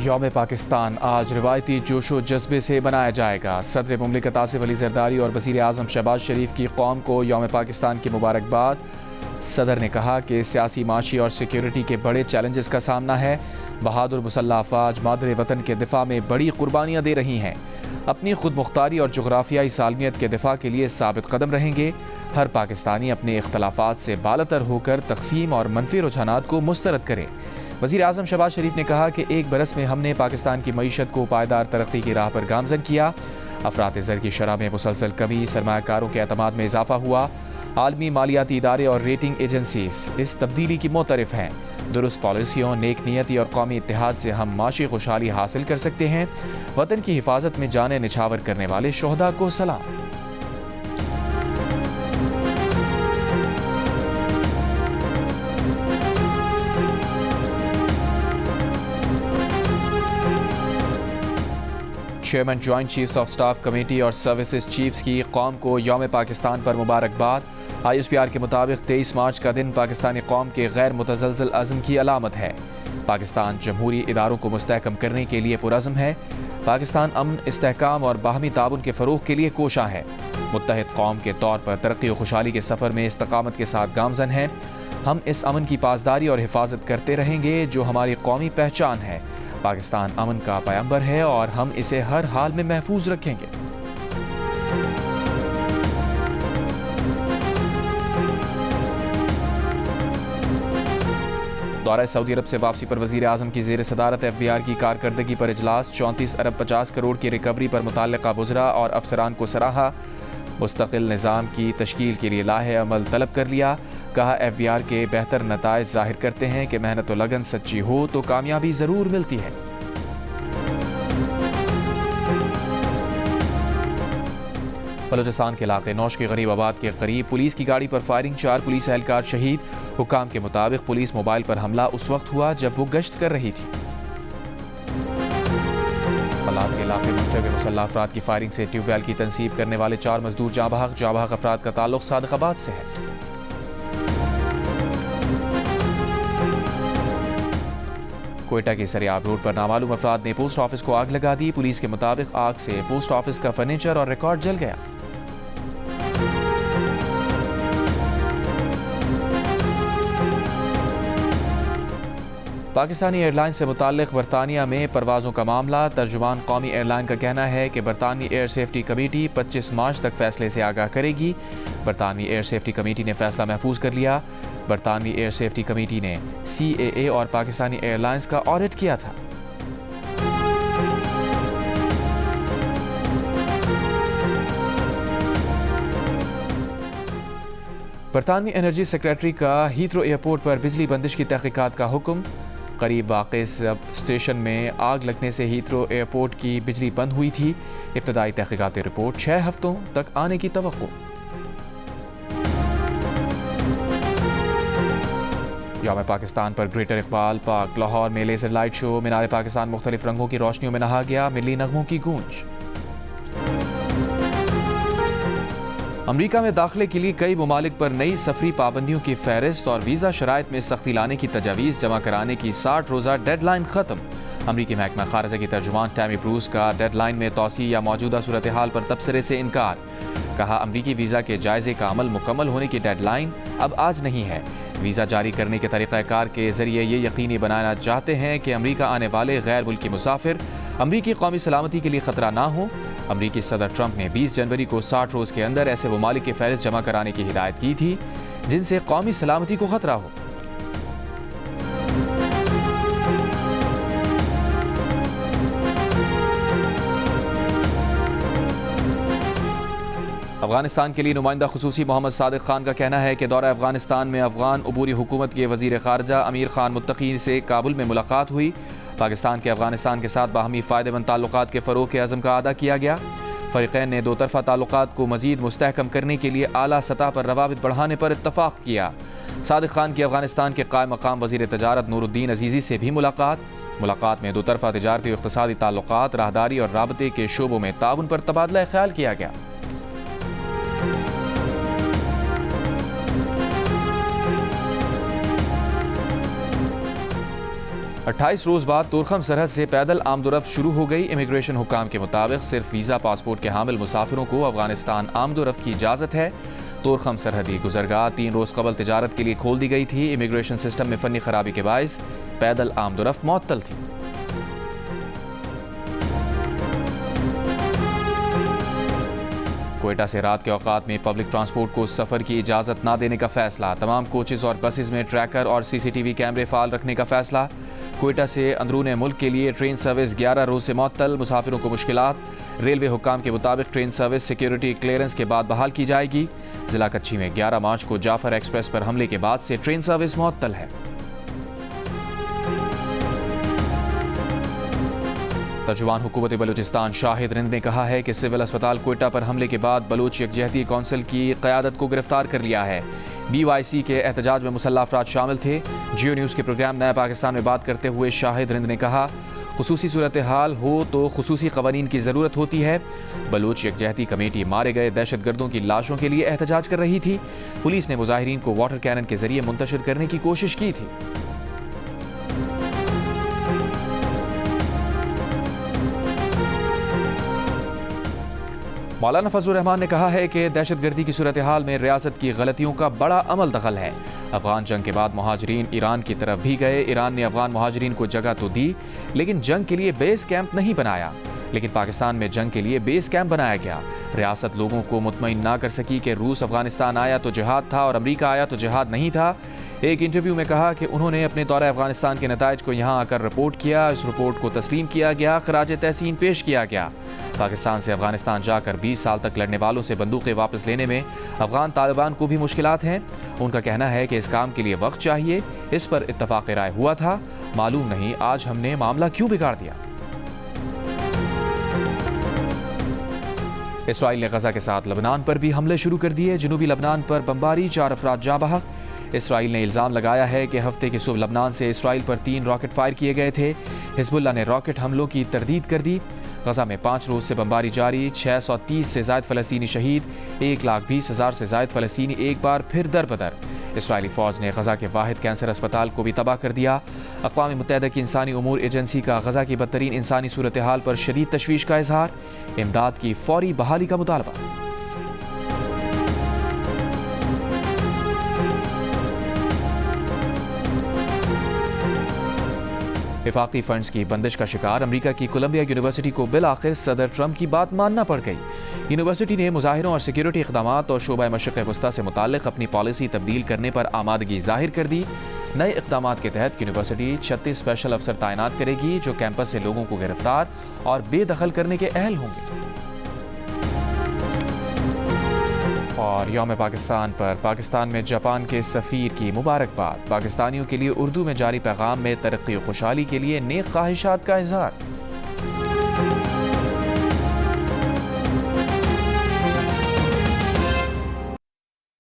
یوم پاکستان آج روایتی جوش و جذبے سے منایا جائے گا۔ صدر مملکت آصف علی زرداری اور وزیر اعظم شہباز شریف کی قوم کو یوم پاکستان کی مبارکباد۔ صدر نے کہا کہ سیاسی، معاشی اور سیکیورٹی کے بڑے چیلنجز کا سامنا ہے۔ بہادر مسلح افواج مادر وطن کے دفاع میں بڑی قربانیاں دے رہی ہیں، اپنی خود مختاری اور جغرافیائی سالمیت کے دفاع کے لیے ثابت قدم رہیں گے۔ ہر پاکستانی اپنے اختلافات سے بالاتر ہو کر تقسیم اور منفی رجحانات کو مسترد کرے۔ وزیر اعظم شہباز شریف نے کہا کہ ایک برس میں ہم نے پاکستان کی معیشت کو پائیدار ترقی کی راہ پر گامزن کیا۔ افراط زر کی شرح میں مسلسل کمی، سرمایہ کاروں کے اعتماد میں اضافہ ہوا۔ عالمی مالیاتی ادارے اور ریٹنگ ایجنسیز اس تبدیلی کی معترف ہیں۔ درست پالیسیوں، نیک نیتی اور قومی اتحاد سے ہم معاشی خوشحالی حاصل کر سکتے ہیں۔ وطن کی حفاظت میں جانیں نچھاور کرنے والے شہداء کو سلام۔ Chairman joint chiefs of staff committee اور سروسز چیفز کی قوم کو یوم پاکستان پر مبارکباد۔ آئی ایس پی آر کے مطابق 23 مارچ کا دن پاکستانی قوم کے غیر متزلزل عزم کی علامت ہے۔ پاکستان جمہوری اداروں کو مستحکم کرنے کے لیے پرعزم ہے۔ پاکستان امن، استحکام اور باہمی تعاون کے فروغ کے لیے کوشاں ہے۔ متحد قوم کے طور پر ترقی و خوشحالی کے سفر میں استقامت کے ساتھ گامزن ہے۔ ہم اس امن کی پاسداری اور حفاظت کرتے رہیں گے جو ہماری قومی پہچان ہے۔ پاکستان امن کا پیغمبر ہے اور ہم اسے ہر حال میں محفوظ رکھیں گے۔ دورہ سعودی عرب سے واپسی پر وزیر اعظم کی زیر صدارت ایف بی آر کی کارکردگی پر اجلاس۔ 34 ارب 50 کروڑ کی ریکوری پر متعلقہ وزراء اور افسران کو سراہا۔ مستقل نظام کی تشکیل کے لیے لاہ عمل طلب کر لیا۔ کہا ایف بی آر کے بہتر نتائج ظاہر کرتے ہیں کہ محنت و لگن سچی ہو تو کامیابی ضرور ملتی ہے۔ بلوچستان کے علاقے نوش کے غریب آباد کے قریب پولیس کی گاڑی پر فائرنگ، 4 پولیس اہلکار شہید۔ حکام کے مطابق پولیس موبائل پر حملہ اس وقت ہوا جب وہ گشت کر رہی تھی۔ بلاد کے علاقے میں مسلح افراد کی فائرنگ سے ٹیوب ویل کی تنصیب کرنے والے 4 مزدور جاں بحق افراد کا تعلق صادق آباد سے ہے۔ کوئٹہ کے سریاب روڈ پر نامعلوم افراد نے پوسٹ آفس کو آگ لگا دی۔ پولیس کے مطابق آگ سے پوسٹ آفس کا فرنیچر اور ریکارڈ جل گیا۔ پاکستانی ایئر لائن سے متعلق برطانیہ میں پروازوں کا معاملہ۔ ترجمان قومی ایئر لائن کا کہنا ہے کہ برطانوی ایئر سیفٹی کمیٹی 25 مارچ تک فیصلے سے آگاہ کرے گی۔ برطانوی ایئر سیفٹی کمیٹی نے فیصلہ محفوظ کر لیا۔ برطانوی ایئر سیفٹی کمیٹی نے CAA اور پاکستانی ایئر لائنز کا آڈٹ کیا تھا۔ برطانوی انرجی سیکریٹری کا ہیتھرو ایئرپورٹ پر بجلی بندش کی تحقیقات کا حکم۔ قریب واقع سب اسٹیشن میں آگ لگنے سے ہیتھرو ایئرپورٹ کی بجلی بند ہوئی تھی۔ ابتدائی تحقیقاتی رپورٹ 6 ہفتوں تک آنے کی توقع۔ یوم پاکستان پر گریٹر اقبال پارک لاہور میں لیزر لائٹ شو، مینار پاکستان مختلف رنگوں کی روشنیوں میں نہا گیا، ملی نغموں کی گونج۔ امریکہ میں داخلے کے لیے کئی ممالک پر نئی سفری پابندیوں کی فہرست اور ویزا شرائط میں سختی لانے کی تجاویز جمع کرانے کی 60 روزہ ڈیڈ لائن ختم۔ امریکی محکمہ خارجہ کی ترجمان ٹیمی بروس کا ڈیڈ لائن میں توسیع یا موجودہ صورتحال پر تبصرے سے انکار۔ کہا امریکی ویزا کے جائزے کا عمل مکمل ہونے کی ڈیڈ لائن اب آج نہیں ہے۔ ویزا جاری کرنے کے طریقہ کار کے ذریعے یہ یقینی بنانا چاہتے ہیں کہ امریکہ آنے والے غیر ملکی مسافر امریکی قومی سلامتی کے لیے خطرہ نہ ہوں۔ امریکی صدر ٹرمپ نے 20 جنوری کو 60 روز کے اندر ایسے ممالک کی فہرست جمع کرانے کی ہدایت کی تھی جن سے قومی سلامتی کو خطرہ ہو۔ افغانستان کے لیے نمائندہ خصوصی محمد صادق خان کا کہنا ہے کہ دورہ افغانستان میں افغان عبوری حکومت کے وزیر خارجہ امیر خان متقی سے کابل میں ملاقات ہوئی۔ پاکستان کے افغانستان کے ساتھ باہمی فائدہ مند تعلقات کے فروغ کے عزم کا اعادہ کیا گیا۔ فریقین نے دو طرفہ تعلقات کو مزید مستحکم کرنے کے لیے اعلیٰ سطح پر روابط بڑھانے پر اتفاق کیا۔ صادق خان کی افغانستان کے قائم مقام وزیر تجارت نور الدین عزیزی سے بھی ملاقات میں دو طرفہ تجارتی و اقتصادی تعلقات، راہداری اور رابطے کے شعبوں میں تعاون پر تبادلہ خیال کیا گیا۔ 28 روز بعد تورخم سرحد سے پیدل آمد و رفت شروع ہو گئی۔ امیگریشن حکام کے مطابق صرف ویزا پاسپورٹ کے حامل مسافروں کو افغانستان آمد و رفت کی اجازت ہے۔ تورخم سرحدی گزرگاہ 3 روز قبل تجارت کے لیے کھول دی گئی تھی۔ امیگریشن سسٹم میں فنی خرابی کے باعث پیدل آمد و رفت معطل تھی۔ کوئٹہ سے رات کے اوقات میں پبلک ٹرانسپورٹ کو سفر کی اجازت نہ دینے کا فیصلہ۔ تمام کوچز اور بسز میں ٹریکر اور سی سی ٹی وی کیمرے فعال رکھنے کا فیصلہ۔ کوئٹہ سے اندرون ملک کے لیے ٹرین سروس 11 روز سے معطل، مسافروں کو مشکلات۔ ریلوے حکام کے مطابق ٹرین سروس سیکیورٹی کلیئرنس کے بعد بحال کی جائے گی۔ ضلع کچھی میں 11 مارچ کو جعفر ایکسپریس پر حملے کے بعد سے ٹرین سروس معطل ہے۔ ترجمان حکومت بلوچستان شاہد رند نے کہا ہے کہ سول اسپتال کوئٹہ پر حملے کے بعد بلوچ یکجہتی کونسل کی قیادت کو گرفتار کر لیا ہے۔ BYC کے احتجاج میں مسلح افراد شامل تھے۔ جیو نیوز کے پروگرام نیا پاکستان میں بات کرتے ہوئے شاہد رند نے کہا، خصوصی صورتحال ہو تو خصوصی قوانین کی ضرورت ہوتی ہے۔ بلوچ یکجہتی کمیٹی مارے گئے دہشت گردوں کی لاشوں کے لیے احتجاج کر رہی تھی۔ پولیس نے مظاہرین کو واٹر کینن کے ذریعے منتشر کرنے کی کوشش کی تھی۔ مولانا فضل الرحمان نے کہا ہے کہ دہشت گردی کی صورتحال میں ریاست کی غلطیوں کا بڑا عمل دخل ہے۔ افغان جنگ کے بعد مہاجرین ایران کی طرف بھی گئے۔ ایران نے افغان مہاجرین کو جگہ تو دی لیکن جنگ کے لیے بیس کیمپ نہیں بنایا۔ لیکن پاکستان میں جنگ کے لیے بیس کیمپ بنایا گیا۔ ریاست لوگوں کو مطمئن نہ کر سکی کہ روس افغانستان آیا تو جہاد تھا اور امریکہ آیا تو جہاد نہیں تھا۔ ایک انٹرویو میں کہا کہ انہوں نے اپنے دورہ افغانستان کے نتائج کو یہاں آ کر رپورٹ کیا۔ اس رپورٹ کو تسلیم کیا گیا، خراج تحسین پیش کیا گیا۔ پاکستان سے افغانستان جا کر 20 سال تک لڑنے والوں سے بندوقیں واپس لینے میں افغان طالبان کو بھی مشکلات ہیں۔ ان کا کہنا ہے کہ اس کام کے لیے وقت چاہیے۔ اس پر اتفاق رائے ہوا تھا، معلوم نہیں آج ہم نے معاملہ کیوں بگاڑ دیا۔ اسرائیل نے غزہ کے ساتھ لبنان پر بھی حملے شروع کر دیے۔ جنوبی لبنان پر بمباری، 4 افراد جاں بحق۔ اسرائیل نے الزام لگایا ہے کہ ہفتے کے صبح لبنان سے اسرائیل پر 3 راکٹ فائر کیے گئے تھے۔ حزب اللہ نے راکٹ حملوں کی تردید کر دی۔ غزہ میں 5 روز سے بمباری جاری، 630 سے زائد فلسطینی شہید، 1,20,000 سے زائد فلسطینی ایک بار پھر در بدر۔ اسرائیلی فوج نے غزہ کے واحد کینسر اسپتال کو بھی تباہ کر دیا۔ اقوام متحدہ کی انسانی امور ایجنسی کا غزہ کی بدترین انسانی صورتحال پر شدید تشویش کا اظہار، امداد کی فوری بحالی کا مطالبہ۔ وفاقی فنڈز کی بندش کا شکار امریکہ کی کولمبیا یونیورسٹی کو بالآخر صدر ٹرمپ کی بات ماننا پڑ گئی۔ یونیورسٹی نے مظاہروں اور سیکیورٹی اقدامات اور شعبہ مشرق وسطیٰ سے متعلق اپنی پالیسی تبدیل کرنے پر آمادگی ظاہر کر دی۔ نئے اقدامات کے تحت یونیورسٹی 36 اسپیشل افسر تعینات کرے گی جو کیمپس سے لوگوں کو گرفتار اور بے دخل کرنے کے اہل ہوں گے۔ اور یوم پاکستان پر پاکستان میں جاپان کے سفیر کی مبارکباد۔ پاکستانیوں کے لیے اردو میں جاری پیغام میں ترقی و خوشحالی کے لیے نیک خواہشات کا اظہار۔